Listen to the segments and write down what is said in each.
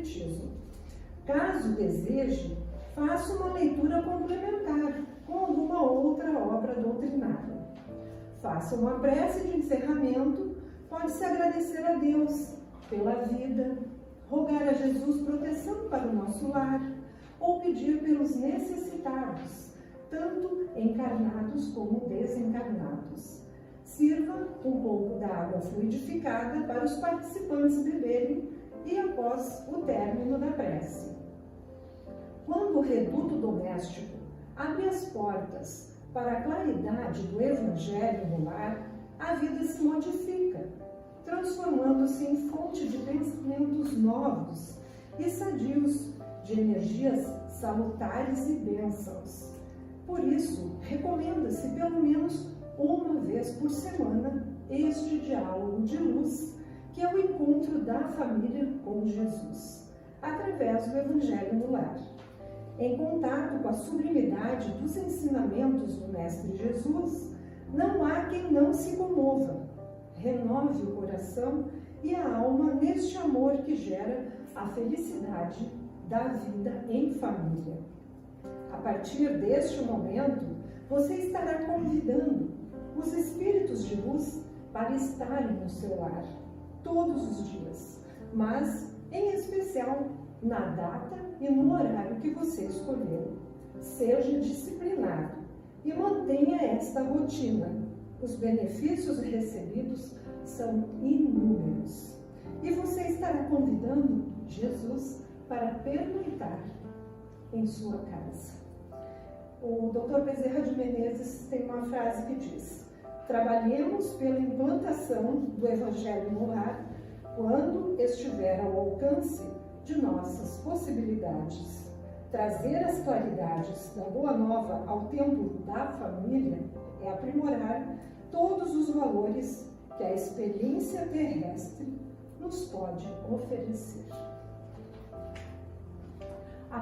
Espiritismo. Caso deseje, faça uma leitura complementar com alguma outra obra doutrinária. Faça uma prece de encerramento, pode-se agradecer a Deus pela vida, rogar a Jesus proteção para o nosso lar, ou pedir pelos necessitados, tanto encarnados como desencarnados. Sirva um pouco da água fluidificada para os participantes beberem e após o término da prece. Quando o reduto doméstico abre as portas para a claridade do Evangelho no lar, a vida se modifica, transformando-se em fonte de pensamentos novos e sadios, de energias salutares e bênçãos. Por isso, recomenda-se pelo menos uma vez por semana este diálogo de luz, que é o encontro da família com Jesus, através do Evangelho no lar. Em contato com a sublimidade dos ensinamentos do Mestre Jesus, não há quem não se comova. Renove o coração e a alma neste amor que gera a felicidade da vida em família. A partir deste momento, você estará convidando os espíritos de luz para estarem no seu lar todos os dias, mas em especial na data e no horário que você escolheu. Seja disciplinado e mantenha esta rotina. Os benefícios recebidos são inúmeros. E você estará convidando Jesus para pernoitar em sua casa. O Dr. Bezerra de Menezes tem uma frase que diz: trabalhemos pela implantação do Evangelho no lar quando estiver ao alcance de nossas possibilidades. Trazer as claridades da Boa Nova ao tempo da família é aprimorar todos os valores que a experiência terrestre nos pode oferecer.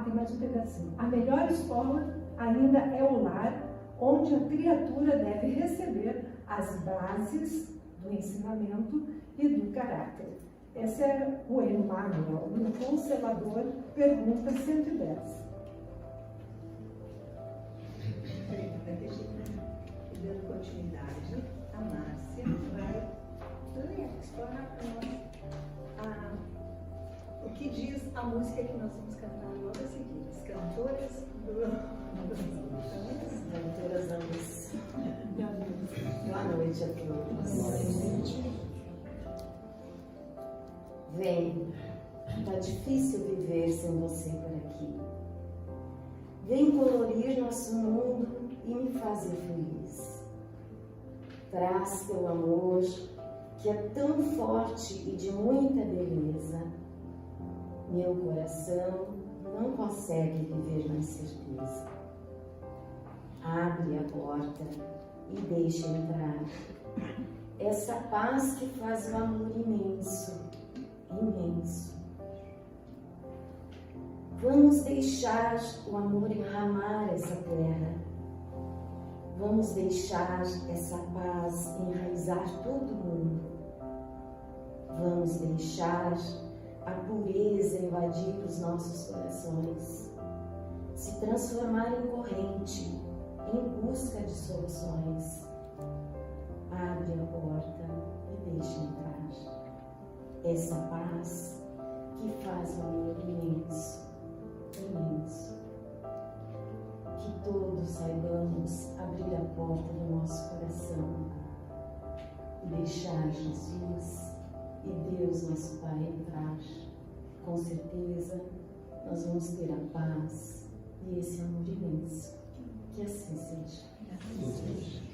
Tem mais um pedacinho. A melhor escola ainda é o lar, onde a criatura deve receber as bases do ensinamento e do caráter. Esse é o Emmanuel, no Consolador, pergunta 110. Dando continuidade, a Márcia vai explorar para nós o que diz a música que nós vamos cantar logo a seguir. As cantoras Cantoras Andes. Boa noite a todos. Vem, tá difícil viver sem você por aqui. Vem colorir nosso mundo e me fazer feliz. Traz teu amor, que é tão forte e de muita beleza. Meu coração não consegue viver na incerteza. Abre a porta e deixa entrar essa paz que faz o amor imenso, imenso. Vamos deixar o amor enramar essa terra. Vamos deixar essa paz enraizar todo mundo. Vamos deixar a pureza invadir os nossos corações, se transformar em corrente, em busca de soluções. Abre a porta e deixa entrar essa paz que faz o amor imenso, imenso. Que todos saibamos abrir a porta do nosso coração e deixar Jesus e Deus, nosso Pai, entrar. Com certeza, nós vamos ter a paz e esse amor imenso. Que assim seja. Que assim seja.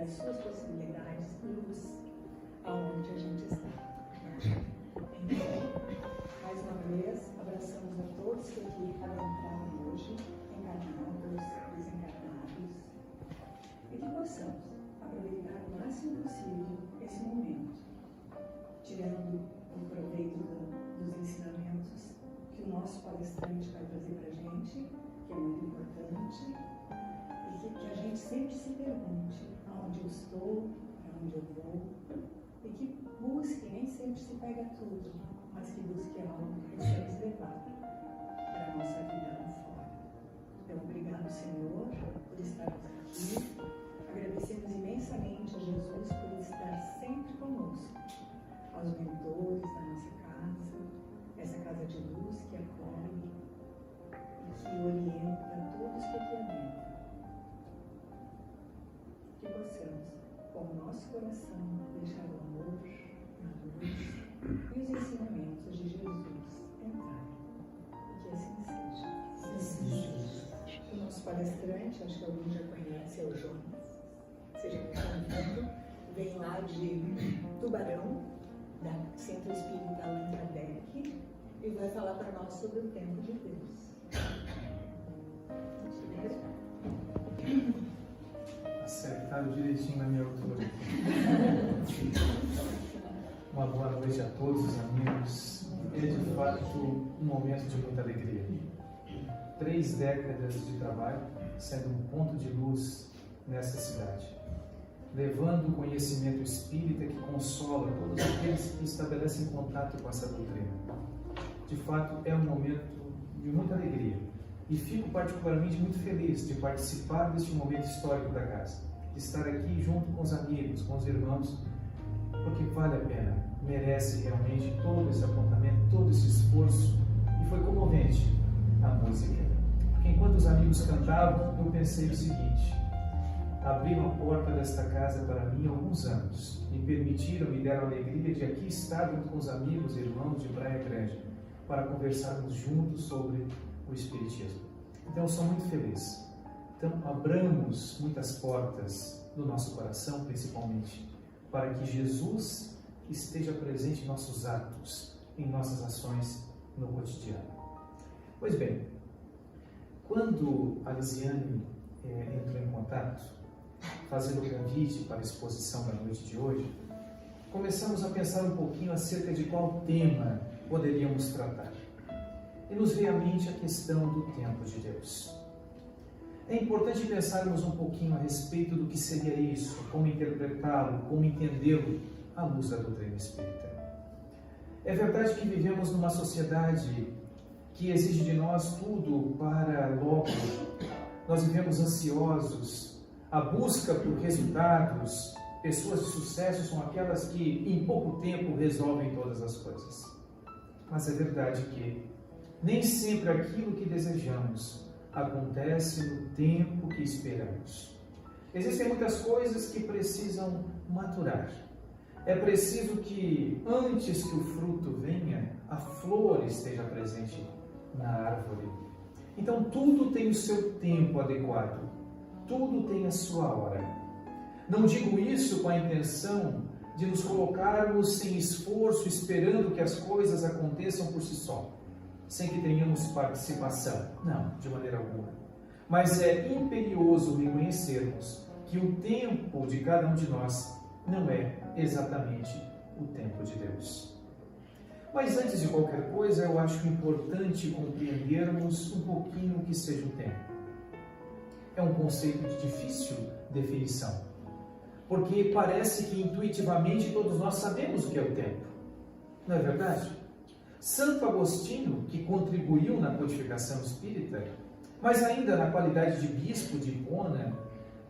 das suas possibilidades, luz aonde a gente está. Então, mais uma vez, abraçamos a todos que aqui adentraram hoje, encarnados, desencarnados, e que possamos aproveitar o máximo possível esse momento, tirando o proveito dos ensinamentos que o nosso palestrante vai trazer para a gente, que é muito importante, e que a gente sempre se pergunte aonde eu estou, para onde eu vou, e que busque, nem sempre se pega tudo, mas que busque algo que possamos levar para a nossa vida lá fora. Então, obrigado, Senhor, por estarmos aqui. Agradecemos imensamente a Jesus por estar sempre conosco, aos mentores da nossa casa, essa casa de luz que acolhe e que orienta todos que aqui adentram. Que possamos, com o nosso coração, deixar o amor, a luz e os ensinamentos de Jesus entrarem. E que assim seja. O nosso palestrante, acho que alguém já conhece, é o Jonas. Seja bem-vindo. Vem lá de Tubarão, da Centro Espírita Allan Kardec, e vai falar para nós sobre o tempo de Deus. Acertado direitinho na minha altura. Uma boa noite a todos os amigos. É de fato um momento de muita alegria. 3 décadas de trabalho sendo um ponto de luz nessa cidade, levando o conhecimento espírita que consola todos aqueles que estabelecem contato com essa doutrina. De fato, é um momento de muita alegria. E fico particularmente muito feliz de participar deste momento histórico da casa, de estar aqui junto com os amigos, com os irmãos, porque vale a pena, merece realmente todo esse apontamento, todo esse esforço, e foi comovente a música. Porque enquanto os amigos cantavam, eu pensei o seguinte: abriram a porta desta casa para mim há alguns anos, me permitiram, me deram a alegria de aqui estar junto com os amigos e irmãos de Praia Grande, para conversarmos juntos sobre o Espiritismo. Então eu sou muito feliz. Então abramos muitas portas do nosso coração, principalmente, para que Jesus esteja presente em nossos atos, em nossas ações no cotidiano. Pois bem, quando a Lisiane entrou em contato, fazendo o convite para a exposição da noite de hoje, começamos a pensar um pouquinho acerca de qual tema poderíamos tratar. E nos veio à mente a questão do tempo de Deus. É importante pensarmos um pouquinho a respeito do que seria isso, como interpretá-lo, como entendê-lo à luz da doutrina espírita. É verdade que vivemos numa sociedade que exige de nós tudo para logo. Nós vivemos ansiosos, a busca por resultados. Pessoas de sucesso são aquelas que em pouco tempo resolvem todas as coisas. Mas é verdade que nem sempre aquilo que desejamos acontece no tempo que esperamos. Existem muitas coisas que precisam maturar. É preciso que, antes que o fruto venha, a flor esteja presente na árvore. Então, tudo tem o seu tempo adequado. Tudo tem a sua hora. Não digo isso com a intenção de nos colocarmos sem esforço, esperando que as coisas aconteçam por si só, sem que tenhamos participação. Não, de maneira alguma. Mas é imperioso reconhecermos que o tempo de cada um de nós não é exatamente o tempo de Deus. Mas antes de qualquer coisa, eu acho importante compreendermos um pouquinho o que seja o tempo. É um conceito de difícil definição, porque parece que intuitivamente todos nós sabemos o que é o tempo. Não é verdade? Santo Agostinho, que contribuiu na codificação espírita, mas ainda na qualidade de bispo de Hipona,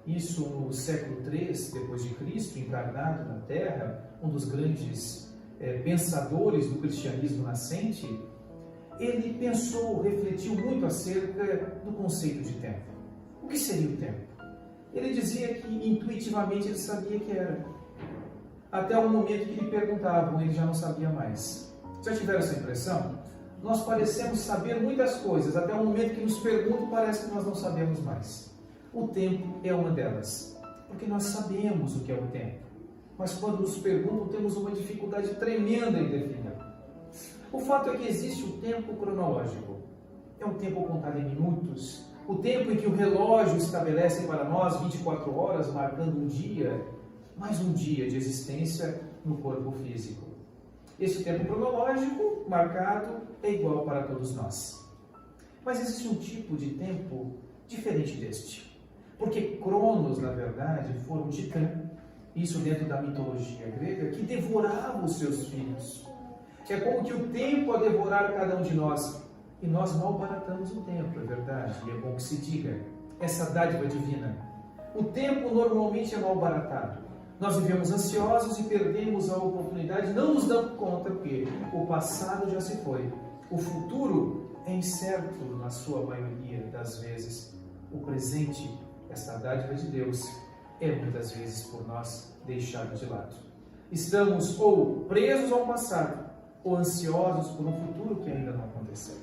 isso no século III depois de Cristo, encarnado na Terra, um dos grandes pensadores do cristianismo nascente, ele pensou, refletiu muito acerca do conceito de tempo. O que seria o tempo? Ele dizia que intuitivamente ele sabia que era. Até o momento que lhe perguntavam, ele já não sabia mais. Já tiveram essa impressão? Nós parecemos saber muitas coisas, até o momento que nos perguntam, parece que nós não sabemos mais. O tempo é uma delas. porque nós sabemos o que é o tempo. Mas quando nos perguntam, temos uma dificuldade tremenda em definir. O fato é que existe o tempo cronológico. É um tempo contado em minutos, o tempo em que o relógio estabelece para nós 24 horas, marcando um dia, mais um dia de existência no corpo físico. Esse tempo cronológico marcado é igual para todos nós. Mas existe um tipo de tempo diferente deste. Porque Cronos, na verdade, foi um titã, isso dentro da mitologia grega, que devorava os seus filhos. É como que o tempo a devorar cada um de nós. E nós malbaratamos o tempo, é verdade, e é bom que se diga. Essa dádiva divina. O tempo normalmente é malbaratado. Nós vivemos ansiosos e perdemos a oportunidade, não nos dando conta, porque o passado já se foi. O futuro é incerto na sua maioria das vezes. O presente, esta dádiva de Deus, é muitas vezes por nós deixado de lado. Estamos ou presos ao passado, ou ansiosos por um futuro que ainda não aconteceu.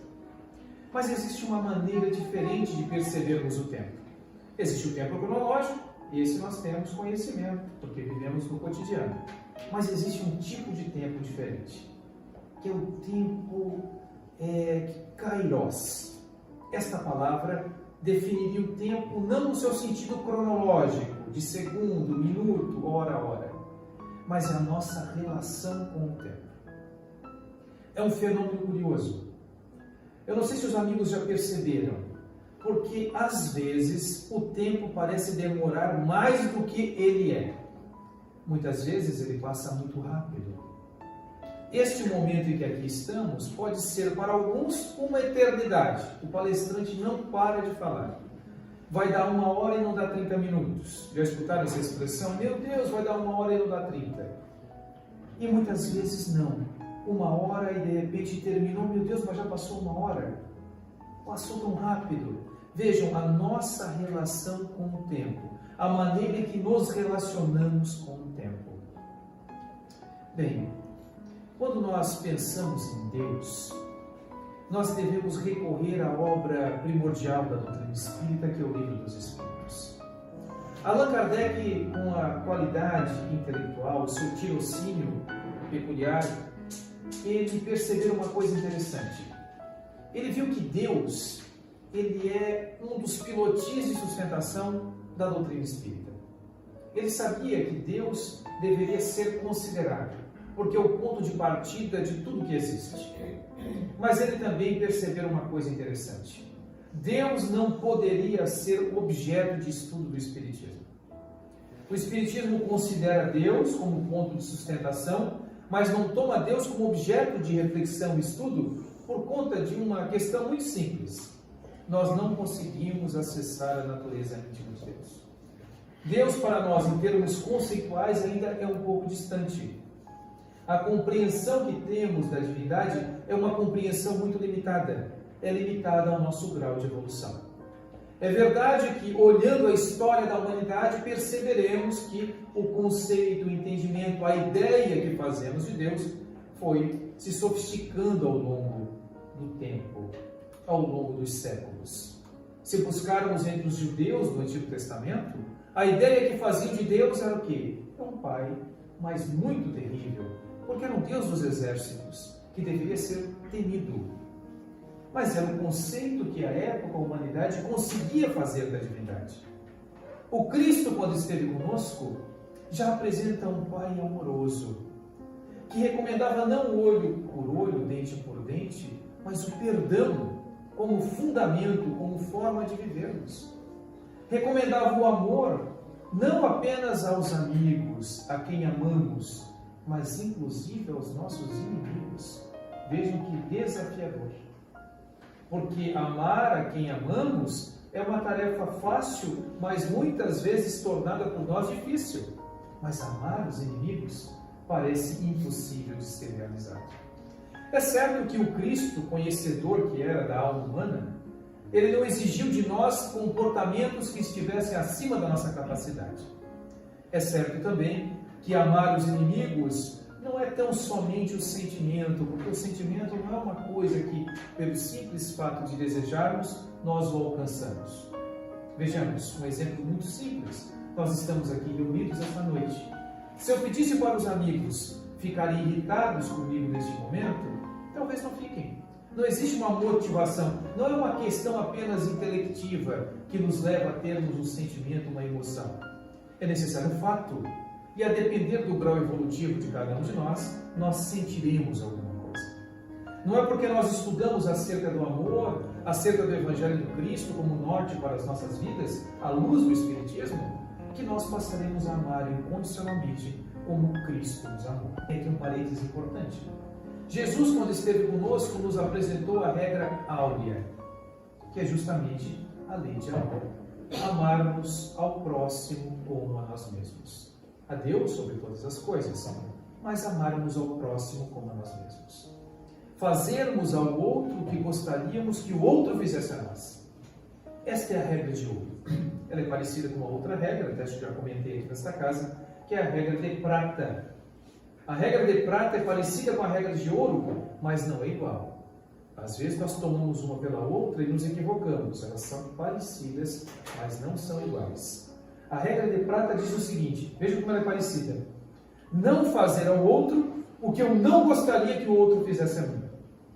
Mas existe uma maneira diferente de percebermos o tempo. Existe o tempo cronológico, e esse nós temos conhecimento, porque vivemos no cotidiano. Mas existe um tipo de tempo diferente, que é o tempo kairos. Esta palavra definiria o tempo não no seu sentido cronológico, de segundo, minuto, hora a hora, mas é a nossa relação com o tempo. É um fenômeno curioso. Eu não sei se os amigos já perceberam, porque às vezes o tempo parece demorar mais do que ele é. Muitas vezes ele passa muito rápido. Este momento em que aqui estamos pode ser para alguns uma eternidade. O palestrante não para de falar. Vai dar 1 hora e não dá 30 minutos. Já escutaram essa expressão? Meu Deus, vai dar 1 hora e não dá 30. E muitas vezes não. 1 hora e de repente terminou, meu Deus, mas já passou 1 hora. Passou tão rápido. Vejam a nossa relação com o tempo, a maneira em que nos relacionamos com o tempo. Bem, quando nós pensamos em Deus, nós devemos recorrer à obra primordial da doutrina espírita, que é o Livro dos Espíritos. Allan Kardec, com a qualidade intelectual, o seu tirocínio peculiar, ele percebeu uma coisa interessante. Ele viu que Deus, ele é um dos pilotis de sustentação da doutrina espírita. Ele sabia que Deus deveria ser considerado, porque é o ponto de partida de tudo que existe. Mas ele também percebeu uma coisa interessante. Deus não poderia ser objeto de estudo do Espiritismo. O Espiritismo considera Deus como ponto de sustentação, mas não toma Deus como objeto de reflexão e estudo por conta de uma questão muito simples. Nós não conseguimos acessar a natureza íntima de Deus. Deus, para nós, em termos conceituais, ainda é um pouco distante. A compreensão que temos da divindade é uma compreensão muito limitada. É limitada ao nosso grau de evolução. É verdade que, olhando a história da humanidade, perceberemos que o conceito, o entendimento, a ideia que fazemos de Deus foi se sofisticando ao longo do tempo, ao longo dos séculos. Se buscarmos entre os judeus do Antigo Testamento, a ideia que faziam de Deus era o quê? É um pai, mas muito terrível, porque era um Deus dos exércitos, que deveria ser temido. Mas era um conceito que à época a humanidade conseguia fazer da divindade. O Cristo, quando esteve conosco, já apresenta um Pai amoroso, que recomendava não olho por olho, dente por dente, mas o perdão como fundamento, como forma de vivermos. Recomendava o amor não apenas aos amigos, a quem amamos, mas inclusive aos nossos inimigos. Vejam que desafiador. Porque amar a quem amamos é uma tarefa fácil, mas muitas vezes tornada por nós difícil. Mas amar os inimigos parece impossível de ser realizado. É certo que o Cristo, conhecedor que era da alma humana, ele não exigiu de nós comportamentos que estivessem acima da nossa capacidade. É certo também que amar os inimigos não é tão somente o sentimento, porque o sentimento não é uma coisa que, pelo simples fato de desejarmos, nós o alcançamos. Vejamos um exemplo muito simples. nós estamos aqui reunidos esta noite. Se eu pedisse para os amigos ficarem irritados comigo neste momento, talvez não fiquem. Não existe uma motivação, não é uma questão apenas intelectiva que nos leva a termos um sentimento, uma emoção. É necessário um fato, e a depender do grau evolutivo de cada um de nós sentiremos alguma coisa. Não é porque nós estudamos acerca do amor, acerca do Evangelho do Cristo como norte para as nossas vidas, à luz do Espiritismo, que nós passaremos a amar incondicionalmente como Cristo nos amou. Tem aqui um parênteses importante. Jesus, quando esteve conosco, nos apresentou a regra áurea, que é justamente a lei de amor. Amarmos ao próximo como a nós mesmos. A Deus sobre todas as coisas, mas amarmos ao próximo como a nós mesmos. Fazermos ao outro o que gostaríamos que o outro fizesse a nós. Esta é a regra de ouro. Ela é parecida com uma outra regra, até já comentei aqui nesta casa, que é a regra de prata. A regra de prata é parecida com a regra de ouro, mas não é igual. Às vezes nós tomamos uma pela outra e nos equivocamos. Elas são parecidas, mas não são iguais. A regra de prata diz o seguinte, veja como ela é parecida. Não fazer ao outro o que eu não gostaria que o outro fizesse a mim.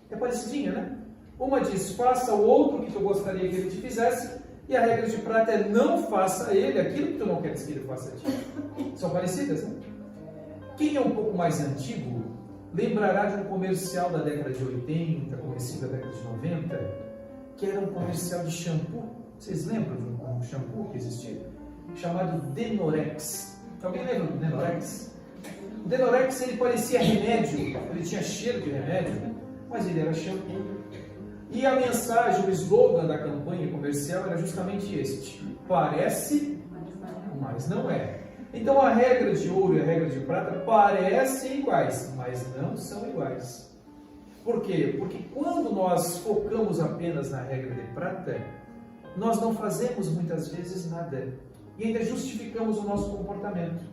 É parecidinha, né? Uma diz, faça ao outro o que tu gostaria que ele te fizesse, e a regra de prata é não faça a ele aquilo que tu não queres que ele faça a ti. São parecidas, né? Quem é um pouco mais antigo lembrará de um comercial da década de 80, comecinho da década de 90, que era um comercial de shampoo. Vocês lembram de um shampoo que existia? Chamado Denorex. Alguém lembra do Denorex? O Denorex, ele parecia remédio, ele tinha cheiro de remédio, mas ele era shampoo. E a mensagem, o slogan da campanha comercial era justamente este: parece, mas não é. Então a regra de ouro e a regra de prata parecem iguais, mas não são iguais. Por quê? Porque quando nós focamos apenas na regra de prata, nós não fazemos muitas vezes nada e ainda justificamos o nosso comportamento.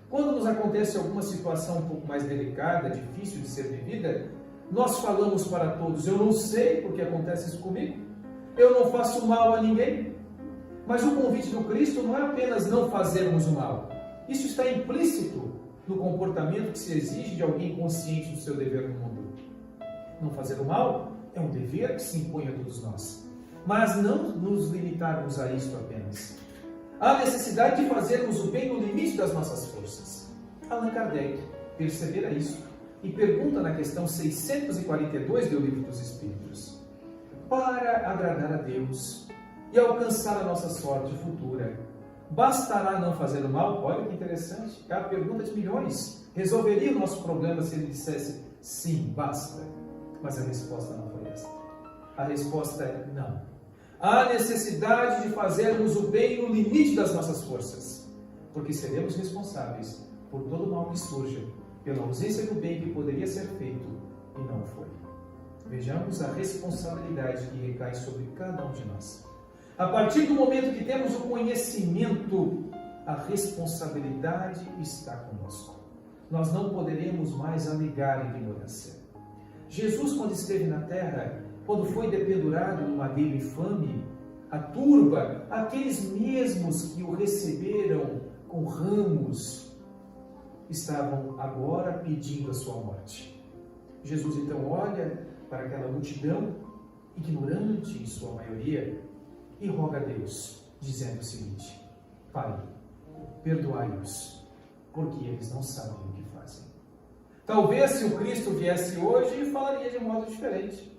Quando nos acontece alguma situação um pouco mais delicada, difícil de ser vivida, nós falamos para todos, eu não sei porque acontece isso comigo, eu não faço mal a ninguém. Mas o convite do Cristo não é apenas não fazermos o mal. Isso está implícito no comportamento que se exige de alguém consciente do seu dever no mundo. Não fazer o mal é um dever que se impõe a todos nós. Mas não nos limitarmos a isto apenas. Há necessidade de fazermos o bem no limite das nossas forças. Allan Kardec percebera isso e pergunta na questão 642 do Livro dos Espíritos: para agradar a Deus e alcançar a nossa sorte futura, bastará não fazer o mal? Olha que interessante, é a pergunta de milhões. Resolveria o nosso problema se ele dissesse sim, basta? Mas a resposta não foi essa. A resposta é não. Há necessidade de fazermos o bem no limite das nossas forças, porque seremos responsáveis por todo o mal que surja, pela ausência do bem que poderia ser feito e não foi. Vejamos a responsabilidade que recai sobre cada um de nós. A partir do momento que temos o conhecimento, a responsabilidade está conosco. Nós não poderemos mais alegar ignorância. Jesus, quando esteve na terra, quando foi dependurado no madeiro infame, a turba, aqueles mesmos que o receberam com ramos, estavam agora pedindo a sua morte. Jesus então olha para aquela multidão, ignorante em sua maioria, e roga a Deus, dizendo o seguinte: Pai, perdoai-os, porque eles não sabem o que fazem. Talvez se o Cristo viesse hoje, ele falaria de modo diferente.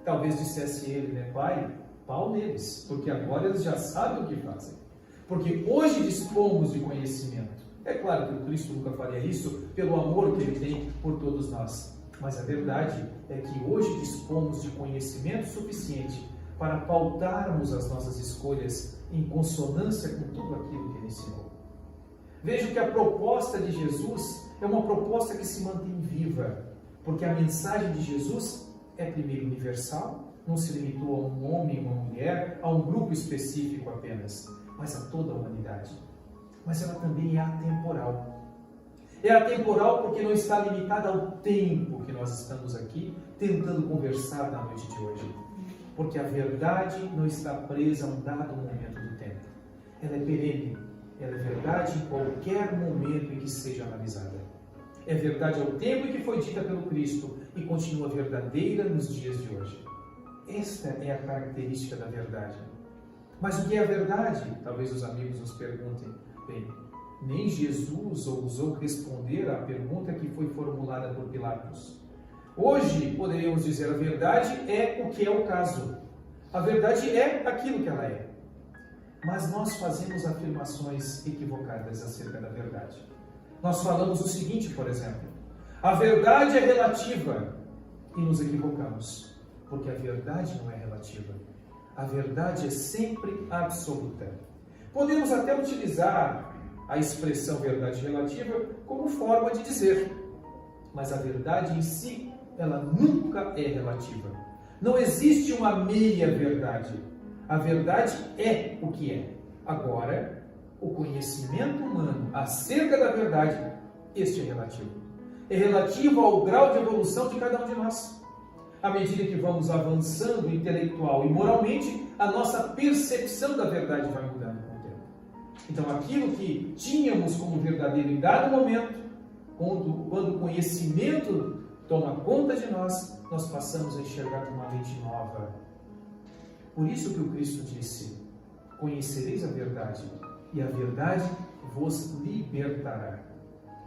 Talvez dissesse ele, né, Pai, pau neles, porque agora eles já sabem o que fazem. Porque hoje dispomos de conhecimento. É claro que o Cristo nunca faria isso pelo amor que ele tem por todos nós. Mas a verdade é que hoje dispomos de conhecimento suficiente para pautarmos as nossas escolhas em consonância com tudo aquilo que ele ensinou. Vejo que a proposta de Jesus é uma proposta que se mantém viva, porque a mensagem de Jesus é primeiro universal, não se limitou a um homem, uma mulher, a um grupo específico apenas, mas a toda a humanidade. Mas ela também é atemporal. É atemporal porque não está limitada ao tempo que nós estamos aqui tentando conversar na noite de hoje. Porque a verdade não está presa a um dado momento do tempo. Ela é perene, Ela é verdade em qualquer momento em que seja analisada. É verdade ao tempo em que foi dita pelo Cristo e continua verdadeira nos dias de hoje. Esta é a característica da verdade. Mas o que é a verdade? Talvez os amigos nos perguntem. Bem, nem Jesus ousou responder à pergunta que foi formulada por Pilatos. Hoje, poderíamos dizer, a verdade é o que é o caso. A verdade é aquilo que ela é. Mas nós fazemos afirmações equivocadas acerca da verdade. Nós falamos o seguinte, por exemplo: a verdade é relativa, e nos equivocamos, porque a verdade não é relativa. A verdade é sempre absoluta. Podemos até utilizar a expressão verdade relativa como forma de dizer, mas a verdade em si, ela nunca é relativa. Não existe uma meia verdade. A verdade é o que é. Agora, o conhecimento humano acerca da verdade, este é relativo. É relativo ao grau de evolução de cada um de nós. À medida que vamos avançando intelectual e moralmente, a nossa percepção da verdade vai mudando com o tempo. Então, aquilo que tínhamos como verdadeiro em dado momento, quando o conhecimento toma conta de nós, nós passamos a enxergar de uma lente nova. Por isso que o Cristo disse: conhecereis a verdade, e a verdade vos libertará.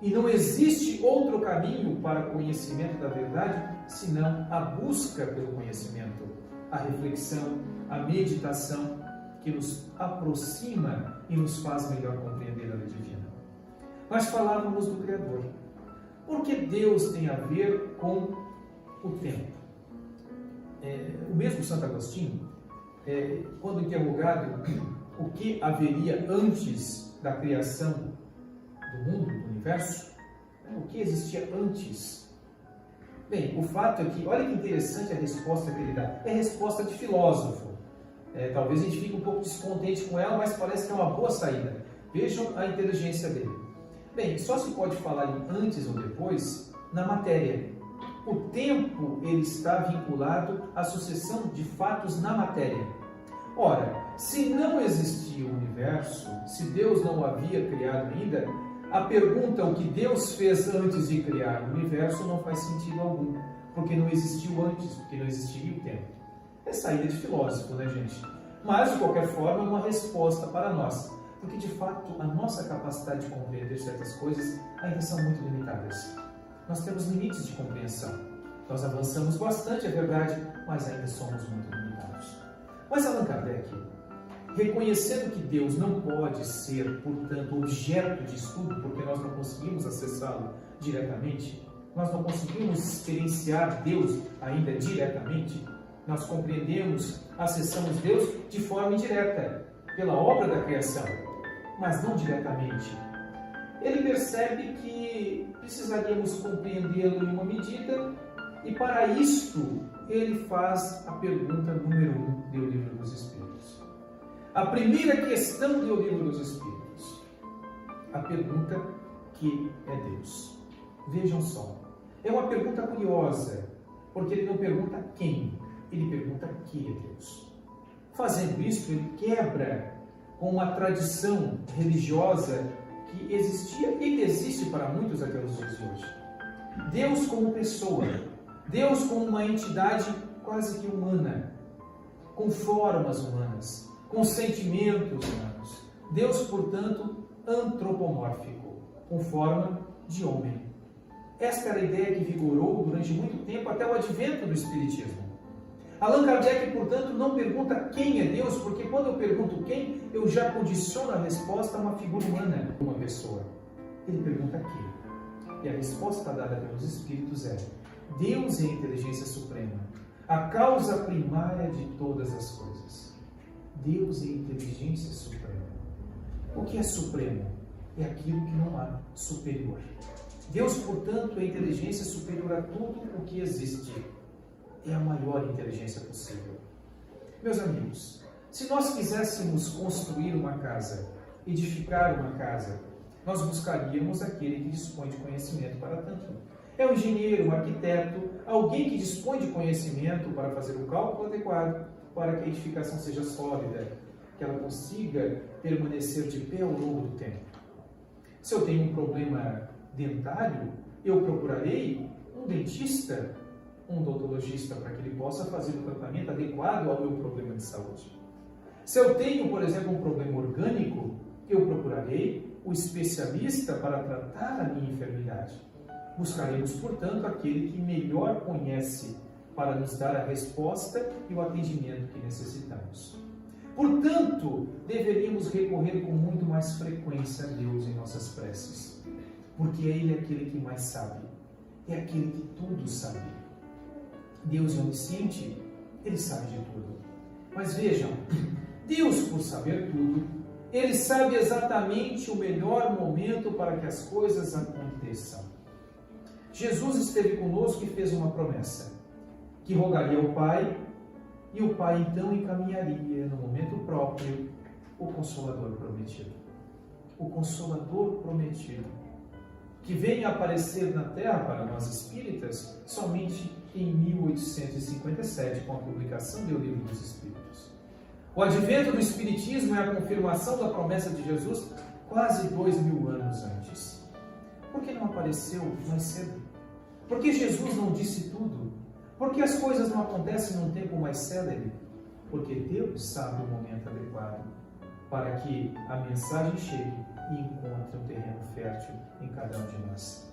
E não existe outro caminho para o conhecimento da verdade, senão a busca pelo conhecimento, a reflexão, a meditação, que nos aproxima e nos faz melhor compreender a lei divina. Nós falávamos do Criador. Por que Deus tem a ver com o tempo? O mesmo Santo Agostinho, quando interrogado o que haveria antes da criação do mundo, do universo, o que existia antes? Bem, o fato é que, olha que interessante a resposta que ele dá. É resposta de filósofo. Talvez a gente fique um pouco descontente com ela, mas parece que é uma boa saída. Vejam a inteligência dele. Bem, só se pode falar em antes ou depois na matéria. O tempo, ele está vinculado à sucessão de fatos na matéria. Ora, se não existia o universo, se Deus não o havia criado ainda, a pergunta o que Deus fez antes de criar o universo não faz sentido algum, porque não existiu antes, porque não existiria o tempo. É saída de filósofo, né, gente? Mas, de qualquer forma, é uma resposta para nós, porque, de fato, a nossa capacidade de compreender certas coisas ainda são muito limitadas. Nós temos limites de compreensão. Nós avançamos bastante, é verdade, mas ainda somos muito limitados. Mas Allan Kardec, reconhecendo que Deus não pode ser, portanto, objeto de estudo, porque nós não conseguimos acessá-lo diretamente, nós não conseguimos experienciar Deus ainda diretamente, nós compreendemos, acessamos Deus de forma indireta, pela obra da criação, mas não diretamente. Ele percebe que precisaríamos compreendê-lo em uma medida, e para isto ele faz a pergunta número 1 do Livro dos Espíritos. A primeira questão do Livro dos Espíritos, a pergunta: que é Deus? Vejam só, é uma pergunta curiosa, porque ele não pergunta quem, ele pergunta que é Deus. Fazendo isso, ele quebra com uma tradição religiosa que existia e que existe para muitos até os dias de hoje. Deus como pessoa, Deus como uma entidade quase que humana, com formas humanas, com sentimentos humanos. Deus, portanto, antropomórfico, com forma de homem. Esta era a ideia que vigorou durante muito tempo, até o advento do Espiritismo. Allan Kardec, portanto, não pergunta quem é Deus, porque quando eu pergunto quem, eu já condiciono a resposta a uma figura humana, uma pessoa. Ele pergunta quem. E a resposta dada pelos Espíritos é: Deus é a inteligência suprema, a causa primária de todas as coisas. Deus é a inteligência suprema. O que é supremo? É aquilo que não há superior. Deus, portanto, é a inteligência superior a tudo o que existe. É a maior inteligência possível. Meus amigos, se nós quiséssemos construir uma casa, edificar uma casa, nós buscaríamos aquele que dispõe de conhecimento para tanto. É um engenheiro, um arquiteto, alguém que dispõe de conhecimento para fazer o cálculo adequado para que a edificação seja sólida, que ela consiga permanecer de pé ao longo do tempo. Se eu tenho um problema dentário, eu procurarei um dentista, um odontologista, para que ele possa fazer o tratamento adequado ao meu problema de saúde. Se eu tenho, por exemplo, um problema orgânico, eu procurarei o especialista para tratar a minha enfermidade. Buscaremos, portanto, aquele que melhor conhece para nos dar a resposta e o atendimento que necessitamos. Portanto, deveríamos recorrer com muito mais frequência a Deus em nossas preces, porque Ele é aquele que mais sabe, é aquele que tudo sabe. Deus é onisciente, Ele sabe de tudo. Mas vejam, Deus, por saber tudo, Ele sabe exatamente o melhor momento para que as coisas aconteçam. Jesus esteve conosco e fez uma promessa, que rogaria ao Pai, e o Pai então encaminharia, no momento próprio, o Consolador prometido. O Consolador prometido, que vem aparecer na Terra para nós espíritas somente em 1857, com a publicação do Livro dos Espíritos. O advento do Espiritismo é a confirmação da promessa de Jesus quase 2000 anos antes. Por que não apareceu mais cedo? Por que Jesus não disse tudo? Por que as coisas não acontecem num tempo mais célere? Porque Deus sabe o momento adequado para que a mensagem chegue e encontre um terreno fértil em cada um de nós.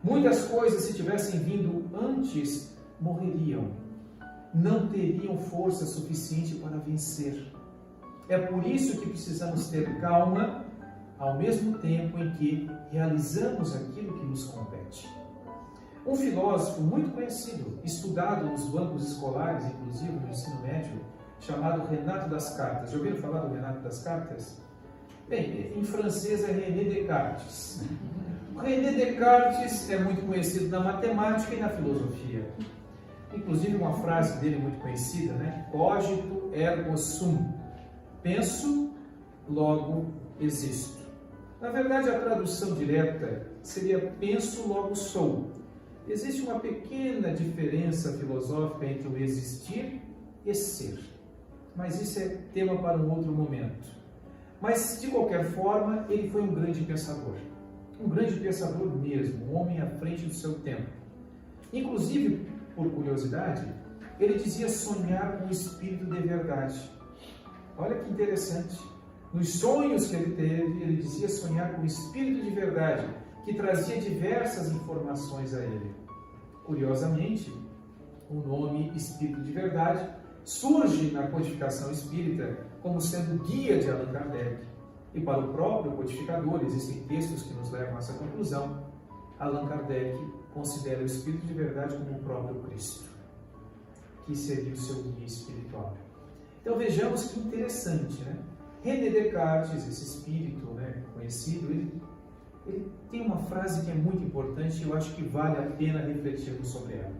Muitas coisas, se tivessem vindo antes, morreriam. Não teriam força suficiente para vencer. É por isso que precisamos ter calma, ao mesmo tempo em que realizamos aquilo que nos compete. Um filósofo muito conhecido, estudado nos bancos escolares, inclusive no ensino médio, chamado Renato Descartes. Já ouviram falar do Renato Descartes? Bem, em francês é René Descartes. O René Descartes é muito conhecido na matemática e na filosofia. Inclusive uma frase dele muito conhecida, né? Cogito ergo sum. Penso, logo existo. Na verdade, a tradução direta seria penso, logo sou. Existe uma pequena diferença filosófica entre o existir e ser. Mas isso é tema para um outro momento. Mas, de qualquer forma, ele foi um grande pensador. Um grande pensador mesmo, um homem à frente do seu tempo. Inclusive, por curiosidade, ele dizia sonhar com o espírito de verdade. Olha que interessante. Nos sonhos que ele teve, ele dizia sonhar com o espírito de verdade, que trazia diversas informações a ele. Curiosamente, o nome Espírito de Verdade surge na codificação espírita como sendo guia de Allan Kardec. E para o próprio codificador, existem textos que nos levam a essa conclusão. Allan Kardec considera o Espírito de Verdade como o próprio Cristo, que seria o seu guia espiritual. Então vejamos que interessante, né? René Descartes, esse espírito, né, conhecido, ele tem uma frase que é muito importante e eu acho que vale a pena refletirmos sobre ela.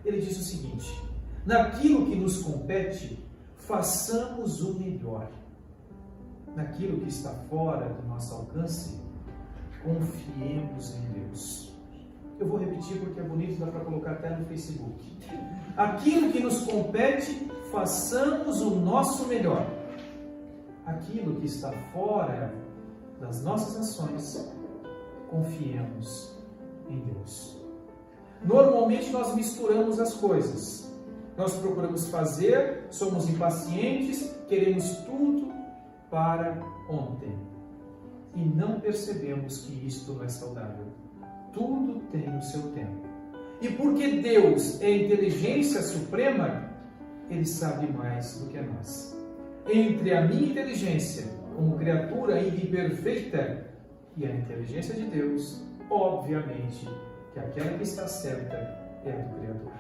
Ele diz o seguinte: naquilo que nos compete, façamos o melhor. Naquilo que está fora do nosso alcance, confiemos em Deus. Eu vou repetir porque é bonito, dá para colocar até no Facebook. Aquilo que nos compete, façamos o nosso melhor. Aquilo que está fora das nossas ações, confiemos em Deus. Normalmente nós misturamos as coisas. Nós procuramos fazer, somos impacientes, queremos tudo para ontem. E não percebemos que isto não é saudável. Tudo tem o seu tempo. E porque Deus é a inteligência suprema, Ele sabe mais do que nós. Entre a minha inteligência, como criatura ainda imperfeita, e a inteligência de Deus, obviamente que aquela que está certa é a do Criador.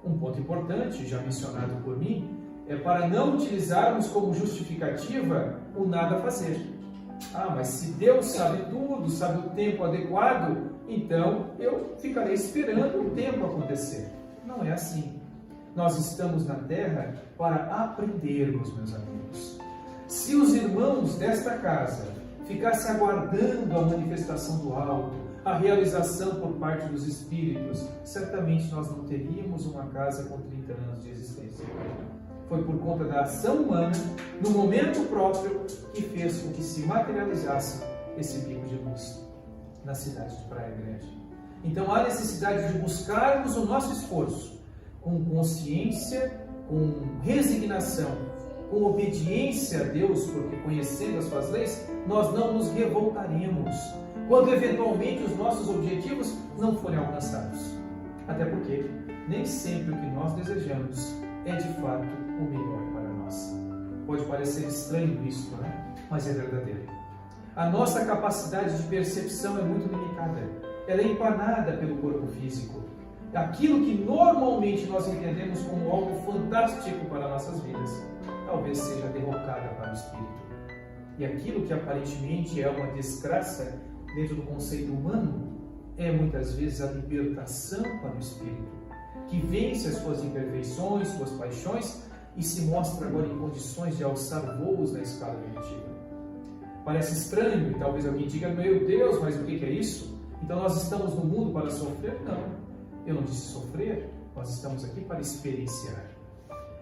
Um ponto importante, já mencionado por mim, é para não utilizarmos como justificativa o nada fazer. Ah, mas se Deus sabe tudo, sabe o tempo adequado, então eu ficarei esperando o tempo acontecer. Não é assim. Nós estamos na Terra para aprendermos, meus amigos. Se os irmãos desta casa ficassem aguardando a manifestação do alto, a realização por parte dos espíritos, certamente nós não teríamos uma casa com 30 anos de existência. Foi por conta da ação humana, no momento próprio, que fez com que se materializasse esse bico de luz na cidade de Praia Grande. Então há necessidade de buscarmos o nosso esforço com consciência, com resignação, com obediência a Deus, porque conhecendo as suas leis, nós não nos revoltaremos quando eventualmente os nossos objetivos não forem alcançados. Até porque nem sempre o que nós desejamos é de fato o melhor para nós. Pode parecer estranho isso, né? Mas é verdadeiro. A nossa capacidade de percepção é muito limitada. Ela é empanada pelo corpo físico. Aquilo que normalmente nós entendemos como algo fantástico para nossas vidas, talvez seja derrocada para o espírito. E aquilo que aparentemente é uma desgraça dentro do conceito humano, é muitas vezes a libertação para o espírito, que vence as suas imperfeições, suas paixões e se mostra agora em condições de alçar voos na escala evolutiva. Parece estranho e talvez alguém diga, meu Deus, mas o que é isso? Então nós estamos no mundo para sofrer? Não, eu não disse sofrer, nós estamos aqui para experienciar.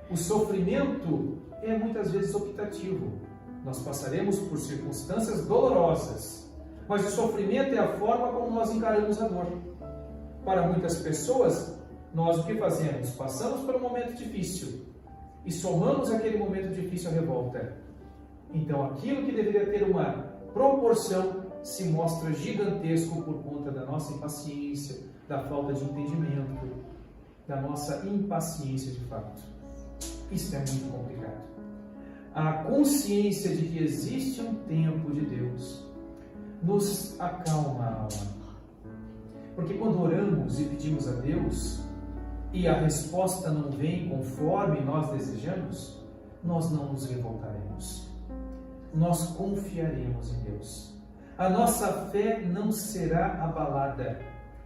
O sofrimento é muitas vezes optativo. Nós passaremos por circunstâncias dolorosas, mas o sofrimento é a forma como nós encaramos a dor. Para muitas pessoas, nós o que fazemos? Passamos por um momento difícil e somamos aquele momento difícil à revolta. Então aquilo que deveria ter uma proporção se mostra gigantesco por conta da nossa impaciência, da falta de entendimento, da nossa impaciência de fato. Isso é muito complicado. A consciência de que existe um tempo de Deus nos acalma a alma. Porque quando oramos e pedimos a Deus e a resposta não vem conforme nós desejamos, nós não nos revoltaremos. Nós confiaremos em Deus. A nossa fé não será abalada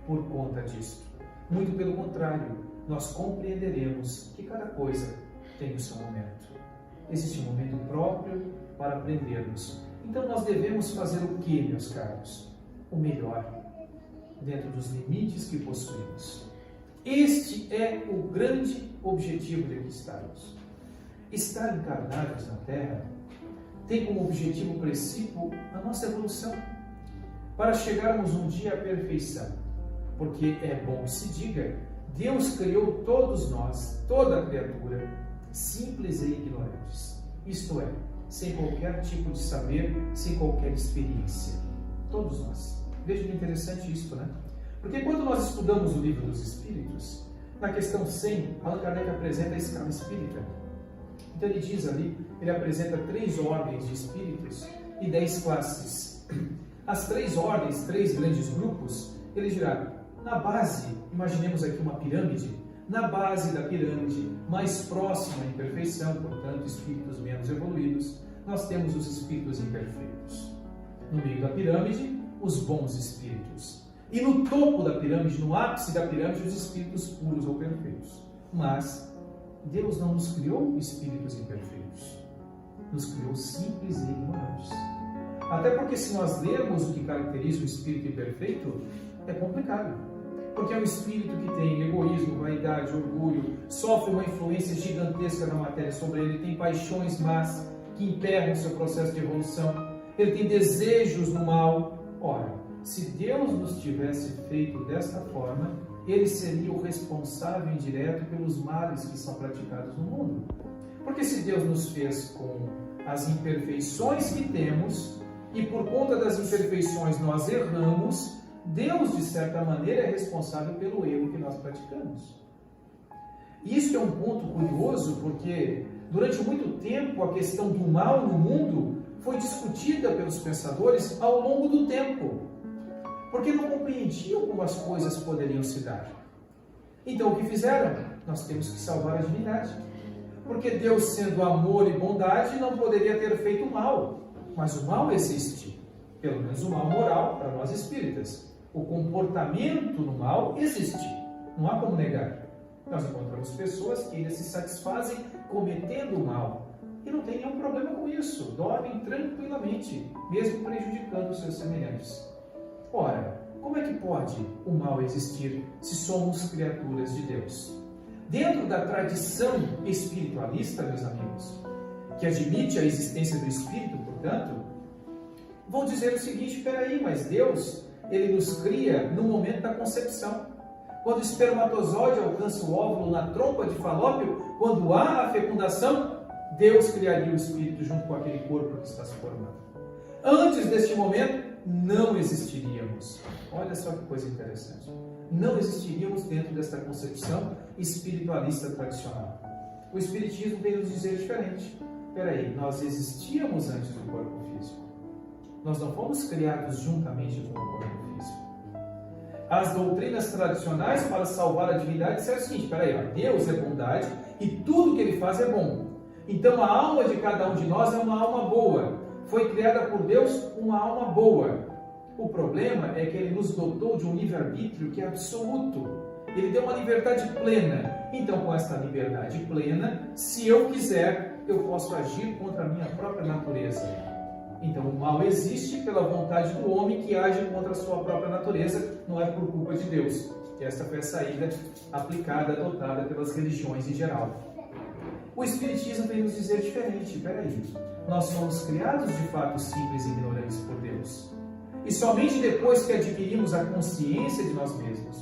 por conta disto. Muito pelo contrário, nós compreenderemos que cada coisa tem o seu momento. Existe um momento próprio para aprendermos. Então nós devemos fazer o que, meus caros? O melhor, dentro dos limites que possuímos. Este é o grande objetivo de que estarmos. Estar encarnados na Terra tem como objetivo principal a nossa evolução, para chegarmos um dia à perfeição. Porque é bom que se diga, Deus criou todos nós, toda a criatura, simples e ignorantes. Isto é, sem qualquer tipo de saber, sem qualquer experiência. Todos nós. Veja que interessante isso, né? Porque quando nós estudamos o Livro dos Espíritos, na questão 100, Allan Kardec apresenta a escala espírita. Então ele diz ali, ele apresenta 3 ordens de espíritos e 10 classes. As 3 ordens, 3 grandes grupos, ele dirá, na base, imaginemos aqui uma pirâmide, na base da pirâmide, mais próxima à imperfeição, portanto, espíritos menos evoluídos, nós temos os espíritos imperfeitos. No meio da pirâmide, os bons espíritos. E no topo da pirâmide, no ápice da pirâmide, os espíritos puros ou perfeitos. Mas Deus não nos criou espíritos imperfeitos. Nos criou simples e ignorantes. Até porque se nós lermos o que caracteriza o espírito imperfeito, é complicado. Porque é um espírito que tem egoísmo, vaidade, orgulho, sofre uma influência gigantesca na matéria sobre ele, tem paixões más que emperram o seu processo de evolução, ele tem desejos no mal. Ora, se Deus nos tivesse feito desta forma, ele seria o responsável indireto pelos males que são praticados no mundo. Porque se Deus nos fez com as imperfeições que temos, e por conta das imperfeições nós erramos, Deus, de certa maneira, é responsável pelo erro que nós praticamos. Isso é um ponto curioso, porque durante muito tempo a questão do mal no mundo foi discutida pelos pensadores ao longo do tempo, porque não compreendiam como as coisas poderiam se dar. Então o que fizeram? Nós temos que salvar a divindade. Porque Deus, sendo amor e bondade, não poderia ter feito mal. Mas o mal existe. Pelo menos o mal moral para nós espíritas. O comportamento no mal existe. Não há como negar. Nós encontramos pessoas que ainda se satisfazem cometendo o mal. E não tem nenhum problema com isso. Dormem tranquilamente, mesmo prejudicando os seus semelhantes. Ora, como é que pode o mal existir se somos criaturas de Deus? Dentro da tradição espiritualista, meus amigos, que admite a existência do Espírito, portanto, vão dizer o seguinte: peraí, mas Deus, Ele nos cria no momento da concepção. Quando o espermatozoide alcança o óvulo na trompa de Falópio, quando há a fecundação, Deus criaria o Espírito junto com aquele corpo que está se formando. Antes deste momento, não existiríamos. Olha só que coisa interessante. Não existiríamos dentro desta concepção espiritualista tradicional. O Espiritismo veio nos dizer diferente. Peraí, nós existíamos antes do corpo físico. Nós não fomos criados juntamente com o corpo físico. As doutrinas tradicionais, para salvar a divindade, disseram o seguinte: peraí, ó, Deus é bondade e tudo que Ele faz é bom. Então a alma de cada um de nós é uma alma boa. Foi criada por Deus uma alma boa. O problema é que Ele nos dotou de um livre-arbítrio que é absoluto. Ele deu uma liberdade plena. Então, com esta liberdade plena, se eu quiser, eu posso agir contra a minha própria natureza. Então, o mal existe pela vontade do homem que age contra a sua própria natureza, não é por culpa de Deus. E esta foi a saída aplicada, adotada pelas religiões em geral. O Espiritismo vem nos dizer diferente. Peraí, nós somos criados de fato simples e ignorantes por Deus. E somente depois que adquirimos a consciência de nós mesmos,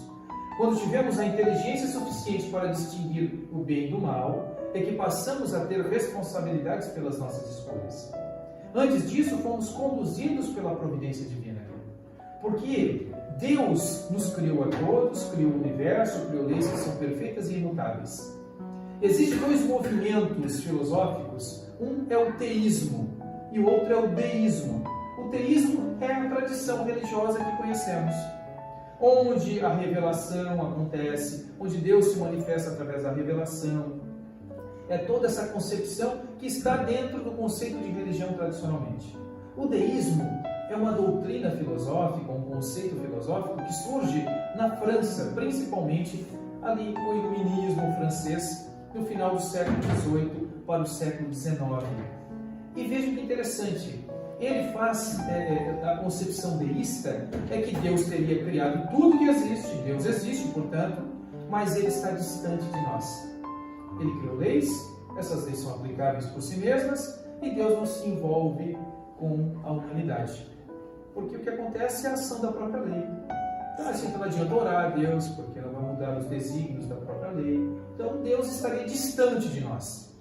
quando tivemos a inteligência suficiente para distinguir o bem do mal, é que passamos a ter responsabilidades pelas nossas escolhas. Antes disso, fomos conduzidos pela providência divina. Porque Deus nos criou a todos, criou o universo, criou leis que são perfeitas e imutáveis. Existem dois movimentos filosóficos. Um é o teísmo e o outro é o deísmo. O teísmo é a tradição religiosa que conhecemos, onde a revelação acontece, onde Deus se manifesta através da revelação. É toda essa concepção que está dentro do conceito de religião tradicionalmente. O deísmo é uma doutrina filosófica, um conceito filosófico que surge na França, principalmente ali com o iluminismo francês, no final do século XVIII para o século XIX. E veja que interessante, ele faz a concepção deísta, é que Deus teria criado tudo que existe, Deus existe, portanto, mas Ele está distante de nós. Ele criou leis, essas leis são aplicáveis por si mesmas, e Deus não se envolve com a humanidade. Porque o que acontece é a ação da própria lei. Então, assim, não adianta orar a Deus, porque ela vai mudar os desígnios da própria lei. Então, Deus estaria distante de nós.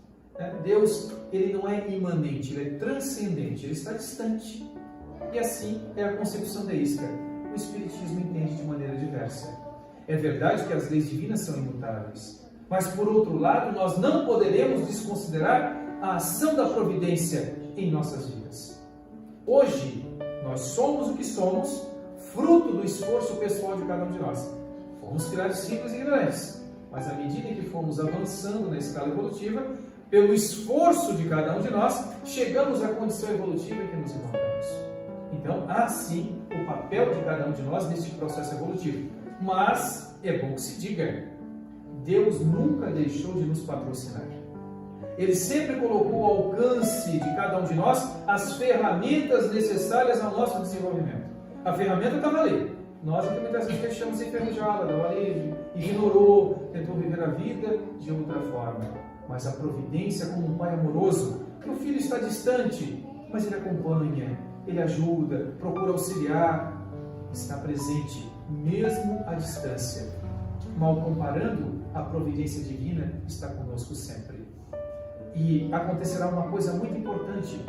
Deus, Ele não é imanente, Ele é transcendente, Ele está distante. E assim é a concepção deísta. O Espiritismo entende de maneira diversa. É verdade que as leis divinas são imutáveis, mas, por outro lado, nós não poderemos desconsiderar a ação da providência em nossas vidas. Hoje, nós somos o que somos, fruto do esforço pessoal de cada um de nós. Fomos criados simples e ignorantes, mas à medida que fomos avançando na escala evolutiva, pelo esforço de cada um de nós, chegamos à condição evolutiva em que nos encontramos. Então, há sim o papel de cada um de nós neste processo evolutivo. Mas, é bom que se diga, Deus nunca deixou de nos patrocinar. Ele sempre colocou ao alcance de cada um de nós as ferramentas necessárias ao nosso desenvolvimento. A ferramenta estava ali. Nós, então, muitas vezes deixamos enferrujá-la, deu ali, ignorou, tentou viver a vida de outra forma. Mas a providência, como um pai amoroso, que o filho está distante, mas ele acompanha, ele ajuda, procura auxiliar, está presente, mesmo à distância. Mal comparando, a providência divina está conosco sempre. E acontecerá uma coisa muito importante,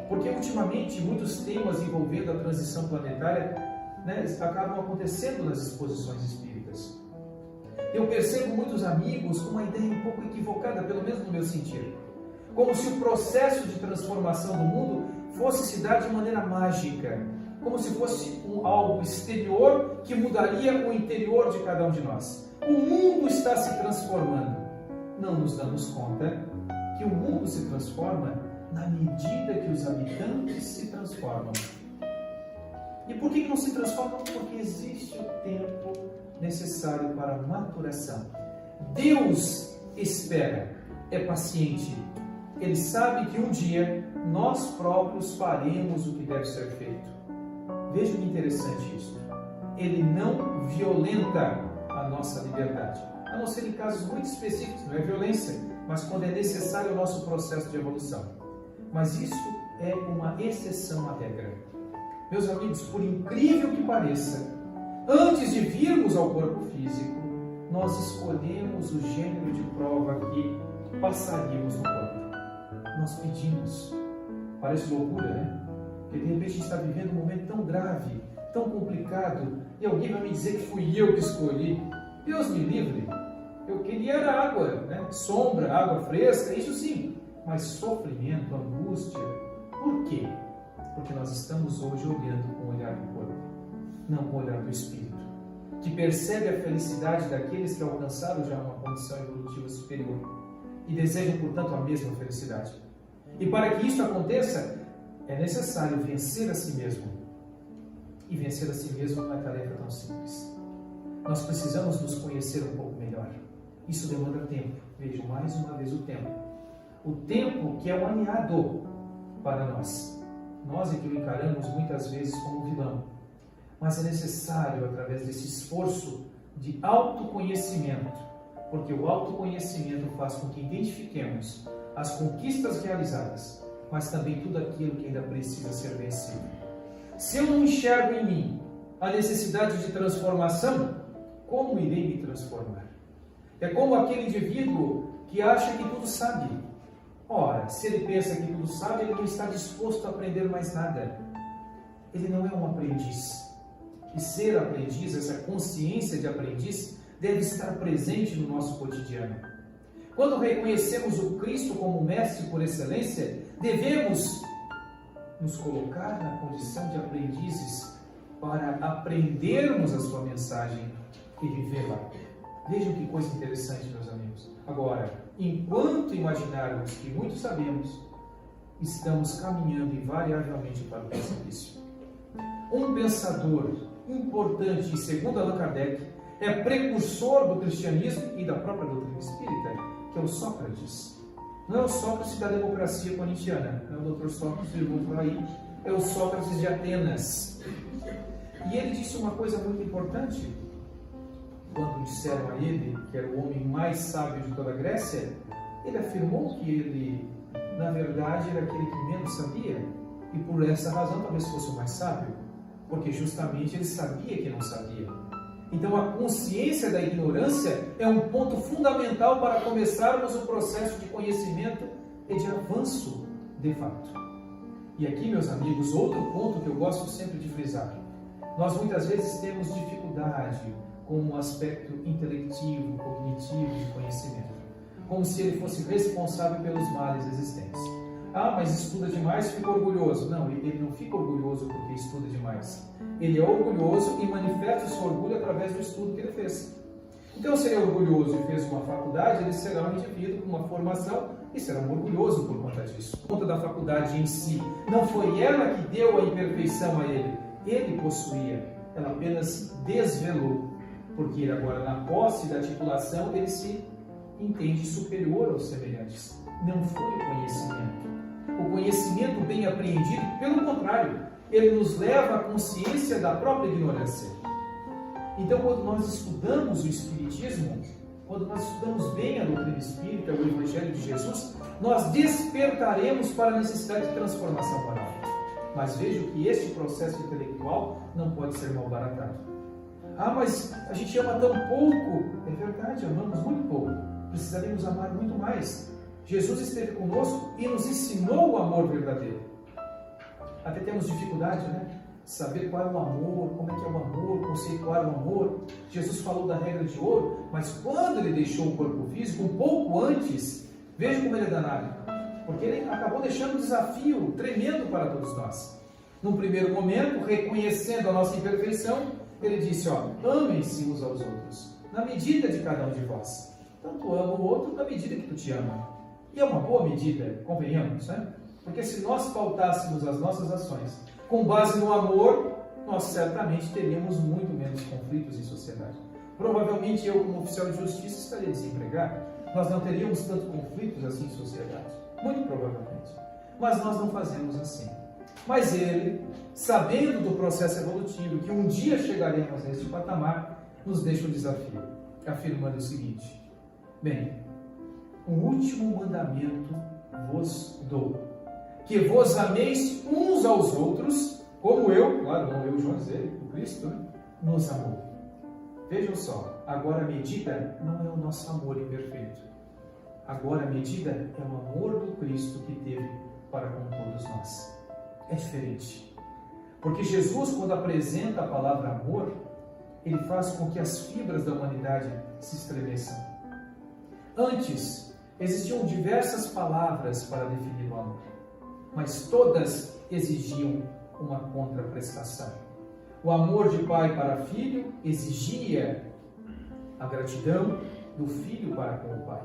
porque ultimamente muitos temas envolvendo a transição planetária acabam acontecendo nas exposições espíritas. Eu percebo muitos amigos com uma ideia um pouco equivocada, pelo menos no meu sentido. Como se o processo de transformação do mundo fosse se dar de maneira mágica. Como se fosse algo exterior que mudaria o interior de cada um de nós. O mundo está se transformando. Não nos damos conta que o mundo se transforma na medida que os habitantes se transformam. E por que não se transformam? Porque existe o tempo necessário para a maturação. Deus espera, é paciente. Ele sabe que um dia nós próprios faremos o que deve ser feito. Veja que interessante isso. Ele não violenta a nossa liberdade. a não ser em casos muito específicos, não é violência, mas quando é necessário o nosso processo de evolução. Mas isso é uma exceção à regra. Meus amigos, por incrível que pareça, antes de virmos ao corpo físico, nós escolhemos o gênero de prova que passaríamos no corpo. Nós pedimos. Parece loucura, né? Porque de repente a gente está vivendo um momento tão grave, tão complicado, e alguém vai me dizer que fui eu que escolhi. Deus me livre. Eu queria era água, né? Sombra, água fresca, isso sim. Mas sofrimento, angústia. Por quê? Porque nós estamos hoje olhando com o olhar do corpo, não com o olhar do espírito, que percebe a felicidade daqueles que alcançaram já uma condição evolutiva superior e desejam, portanto, a mesma felicidade. E para que isso aconteça, é necessário vencer a si mesmo. E vencer a si mesmo não é tarefa tão simples. Nós precisamos nos conhecer um pouco melhor. Isso demanda tempo. Vejo mais uma vez o tempo. O tempo que é um aliado para nós. Nós é que o encaramos muitas vezes como vilão. Mas é necessário, através desse esforço de autoconhecimento, porque o autoconhecimento faz com que identifiquemos as conquistas realizadas, mas também tudo aquilo que ainda precisa ser vencido. Se eu não enxergo em mim a necessidade de transformação, como irei me transformar? É como aquele indivíduo que acha que tudo sabe. Ora, se ele pensa que tudo sabe, ele não está disposto a aprender mais nada. Ele não é um aprendiz. E ser aprendiz, essa consciência de aprendiz, deve estar presente no nosso cotidiano. Quando reconhecemos o Cristo como mestre por excelência, devemos nos colocar na condição de aprendizes para aprendermos a sua mensagem e vivê-la. Vejam que coisa interessante, meus amigos. Agora, enquanto imaginarmos que muito sabemos, estamos caminhando invariavelmente para o precipício. Um pensador importante, e segundo Allan Kardec, é precursor do cristianismo e da própria doutrina espírita, que é o Sócrates. Não é o Sócrates da democracia corintiana, não é o Dr. Sócrates de por aí, é o Sócrates de Atenas. E ele disse uma coisa muito importante. Quando disseram a ele que era o homem mais sábio de toda a Grécia, ele afirmou que ele, na verdade, era aquele que menos sabia, e por essa razão talvez fosse o mais sábio, porque justamente ele sabia que não sabia. Então a consciência da ignorância é um ponto fundamental para começarmos o processo de conhecimento e de avanço, de fato. E aqui, meus amigos, outro ponto que eu gosto sempre de frisar. Nós muitas vezes temos dificuldade com o aspecto intelectivo, cognitivo de conhecimento, como se ele fosse responsável pelos males existentes. Ah, mas estuda demais, fica orgulhoso. Não, ele não fica orgulhoso porque estuda demais. Ele é orgulhoso e manifesta o seu orgulho através do estudo que ele fez. Então, se ele é orgulhoso e fez uma faculdade, ele será um indivíduo com uma formação e será um orgulhoso por conta disso. Por conta da faculdade em si, não foi ela que deu a imperfeição a ele. Ele possuía, ela apenas desvelou. Porque agora, na posse da titulação, ele se entende superior aos semelhantes. Não foi o conhecimento. O conhecimento bem apreendido, pelo contrário, ele nos leva à consciência da própria ignorância. Então, quando nós estudamos o Espiritismo, quando nós estudamos bem a doutrina espírita, o Evangelho de Jesus, nós despertaremos para a necessidade de transformação moral. Mas vejo que este processo intelectual não pode ser mal baratado. Ah, mas a gente ama tão pouco. É verdade, amamos muito pouco. Precisaríamos amar muito mais. Jesus esteve conosco e nos ensinou o amor verdadeiro. Até temos dificuldade, né? Saber qual é o amor, como é que é o amor, conceituar o amor. Jesus falou da regra de ouro, mas quando ele deixou o corpo físico, um pouco antes, veja como ele é danado. Porque ele acabou deixando um desafio tremendo para todos nós. Num primeiro momento, reconhecendo a nossa imperfeição, ele disse, amem-se uns aos outros, na medida de cada um de vós. Então tu ama o outro na medida que tu te ama. E é uma boa medida, convenhamos, né? Porque se nós pautássemos as nossas ações com base no amor, nós certamente teríamos muito menos conflitos em sociedade. Provavelmente eu, como oficial de justiça, estaria desempregado. Nós não teríamos tantos conflitos assim em sociedade. Muito provavelmente. Mas nós não fazemos assim. Mas ele, sabendo do processo evolutivo, que um dia chegaremos a este patamar, nos deixa o desafio. afirmando o seguinte: bem, um último mandamento vos dou, que vos ameis uns aos outros, como eu, claro, não eu, João, ele, o Cristo, né, nos amou. Vejam só, agora a medida não é o nosso amor imperfeito. Agora a medida é o amor do Cristo que teve para com todos nós. É diferente. Porque Jesus, quando apresenta a palavra amor, ele faz com que as fibras da humanidade se estremeçam. Antes, existiam diversas palavras para definir o amor, mas todas exigiam uma contraprestação. O amor de pai para filho exigia a gratidão do filho para com o pai.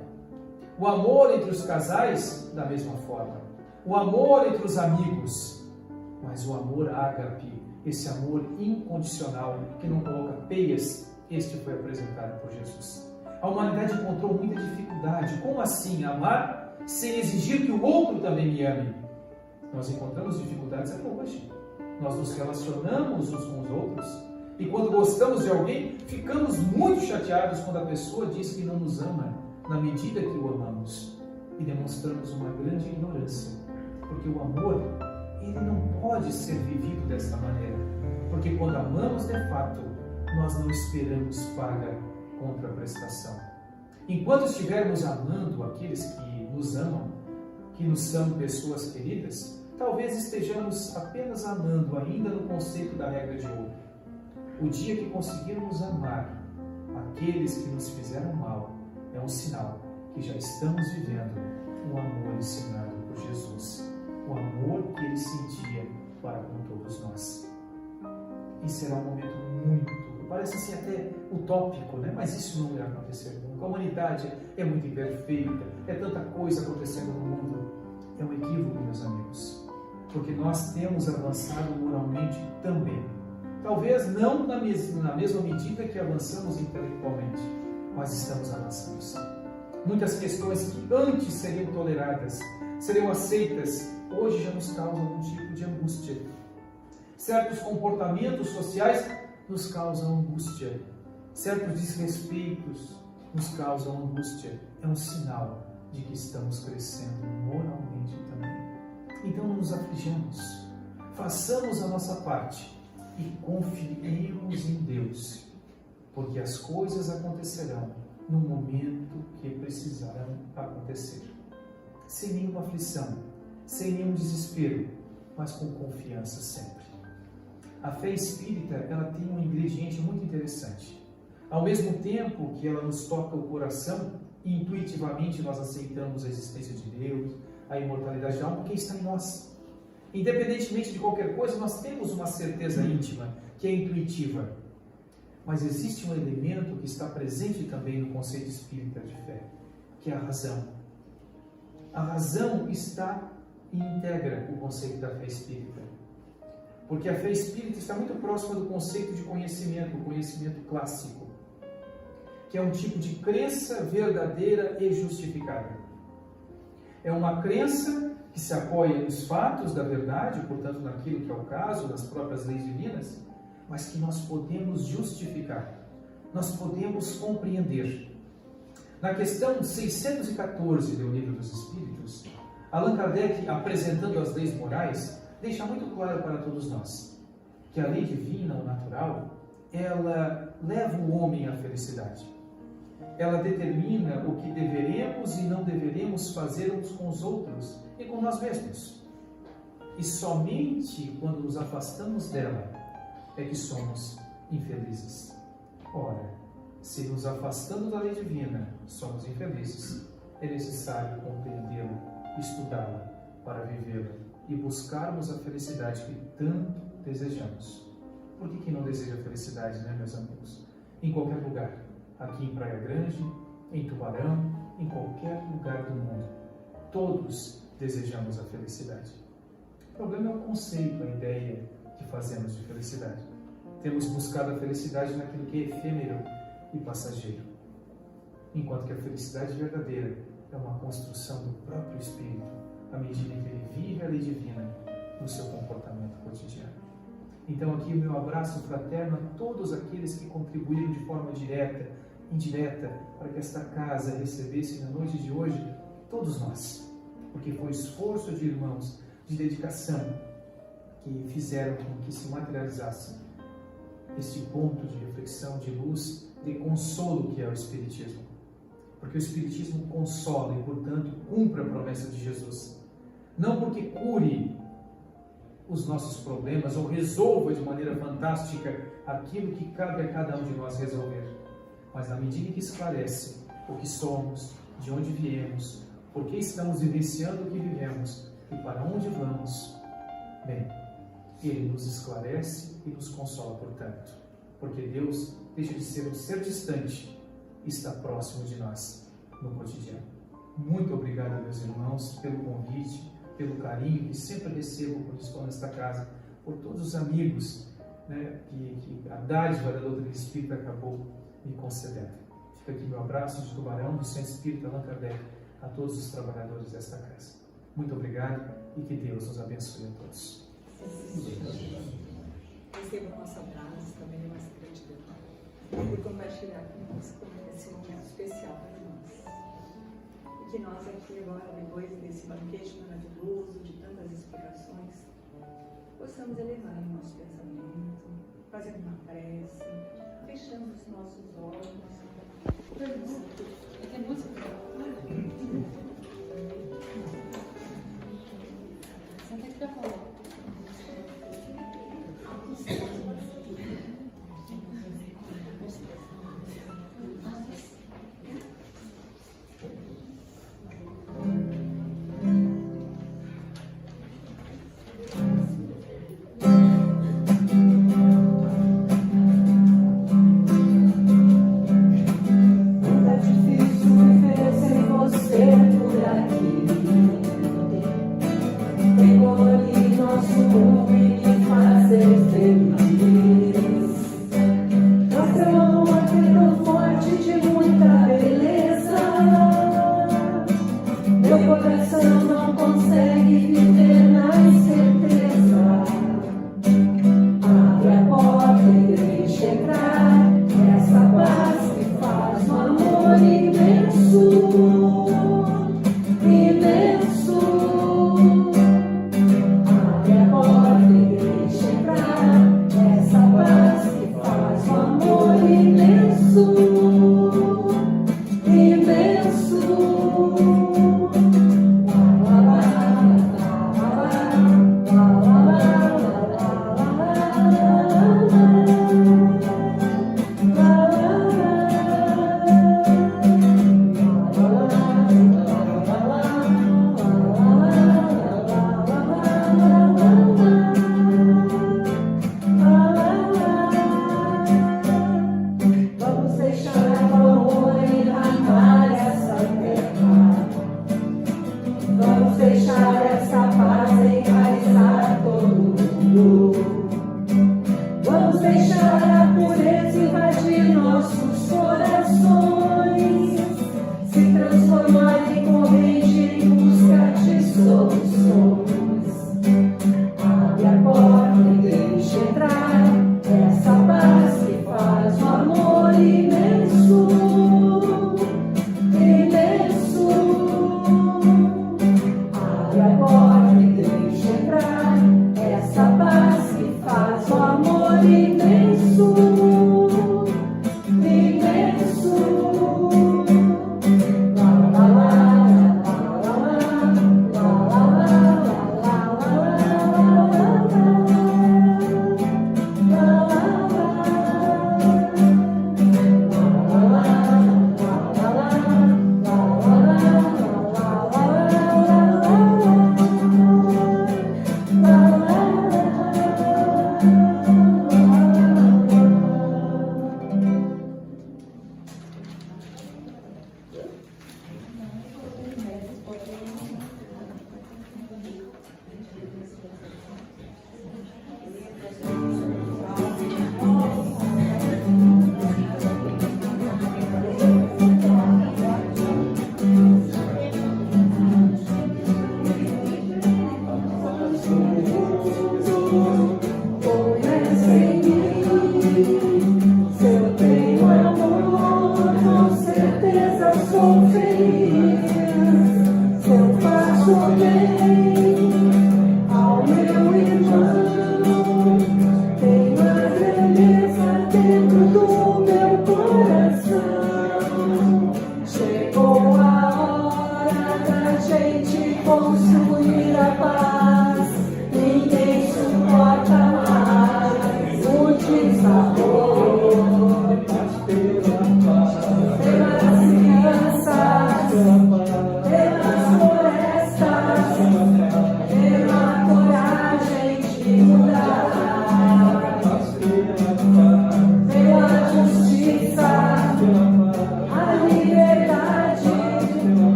O amor entre os casais, da mesma forma. O amor entre os amigos. Mas o amor ágape, esse amor incondicional, que não coloca peias, este foi apresentado por Jesus. A humanidade encontrou muita dificuldade. Como assim amar sem exigir que o outro também me ame? Nós encontramos dificuldades até hoje. Nós nos relacionamos uns com os outros e quando gostamos de alguém, ficamos muito chateados quando a pessoa diz que não nos ama na medida que o amamos e demonstramos uma grande ignorância, porque o amor, ele não pode ser vivido dessa maneira, porque quando amamos de fato, nós não esperamos paga contraprestação. Enquanto estivermos amando aqueles que nos amam, que nos são pessoas queridas, talvez estejamos apenas amando ainda no conceito da regra de ouro. O dia que conseguirmos amar aqueles que nos fizeram mal é um sinal que já estamos vivendo o amor ensinado por Jesus, o amor que ele sentia para com todos nós. E será um momento muito, parece assim até utópico, né? Mas isso não irá acontecer nunca. A humanidade é muito imperfeita, é tanta coisa acontecendo no mundo. É um equívoco, meus amigos, porque nós temos avançado moralmente também. Talvez não na mesma medida que avançamos intelectualmente, mas estamos avançando sim. Muitas questões que antes seriam toleradas, seriam aceitas, hoje já nos causam algum tipo de angústia. Certos comportamentos sociais nos causam angústia. Certos desrespeitos nos causam angústia. É um sinal de que estamos crescendo moralmente também. Então não nos aflijamos. Façamos a nossa parte e confiemos em Deus, porque as coisas acontecerão no momento que precisarão acontecer. Sem nenhuma aflição, sem nenhum desespero, mas com confiança sempre. A fé espírita, ela tem um ingrediente muito interessante. Ao mesmo tempo que ela nos toca o coração, e intuitivamente nós aceitamos a existência de Deus, a imortalidade da alma, porque está em nós. Independentemente de qualquer coisa, nós temos uma certeza íntima, que é intuitiva. Mas existe um elemento que está presente também no conceito espírita de fé, que é a razão. A razão está e integra o conceito da fé espírita. Porque a fé espírita está muito próxima do conceito de conhecimento, o conhecimento clássico, que é um tipo de crença verdadeira e justificada. É uma crença que se apoia nos fatos da verdade, portanto, naquilo que é o caso, nas próprias leis divinas, mas que nós podemos justificar, nós podemos compreender. Na questão 614 do Livro dos Espíritos, Allan Kardec, apresentando as leis morais, deixa muito claro para todos nós que a lei divina, o natural, ela leva o homem à felicidade. Ela determina o que deveremos e não deveremos fazer uns com os outros e com nós mesmos. E somente quando nos afastamos dela é que somos infelizes. Ora, se nos afastando da lei divina somos infelizes, é necessário compreendê-la, estudá-la para vivê-la e buscarmos a felicidade que tanto desejamos. Por que não deseja felicidade, né, meus amigos? Em qualquer lugar. Aqui em Praia Grande, em Tubarão, em qualquer lugar do mundo. Todos desejamos a felicidade. O problema é o conceito, a ideia que fazemos de felicidade. Temos buscado a felicidade naquilo que é efêmero e passageiro. Enquanto que a felicidade verdadeira é uma construção do próprio Espírito, à medida que ele vive a lei divina no seu comportamento cotidiano. Então aqui o meu abraço fraterno a todos aqueles que contribuíram de forma direta, indireta para que esta casa recebesse na noite de hoje todos nós, porque foi o esforço de irmãos, de dedicação, que fizeram com que se materializasse este ponto de reflexão, de luz, de consolo que é o Espiritismo. Porque o Espiritismo consola e, portanto, cumpre a promessa de Jesus. Não porque cure os nossos problemas ou resolva de maneira fantástica aquilo que cabe a cada um de nós resolver, mas na medida que esclarece o que somos, de onde viemos, por que estamos vivenciando o que vivemos e para onde vamos, bem, Ele nos esclarece e nos consola, portanto, porque Deus deixa de ser um ser distante e está próximo de nós no cotidiano. Muito obrigado, meus irmãos, pelo convite, pelo carinho que sempre recebo quando estou nesta casa, por todos os amigos, né, que a dádiva da doutrina espírita acabou me concedendo. Fica aqui meu abraço de tubarão do Centro Espírita Allan Kardec a todos os trabalhadores desta casa. Muito obrigado e que Deus nos abençoe a todos. Receba o nosso abraço, também nossa gratidão por compartilhar conosco esse momento especial para nós. E que nós aqui agora, depois desse banquete maravilhoso, de tantas explicações, possamos elevar o nosso pensamento, fazendo uma prece, fechando os nossos olhos. Tem música? Senta aqui pra falar.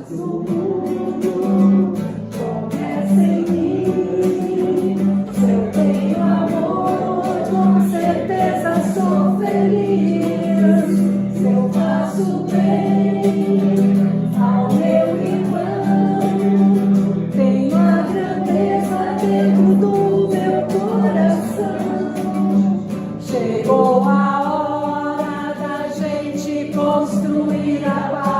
paz no mundo começa em mim. Se eu tenho amor, com certeza sou feliz. Se eu faço bem ao meu irmão, tenho a grandeza dentro do meu coração. Chegou a hora da gente construir a paz.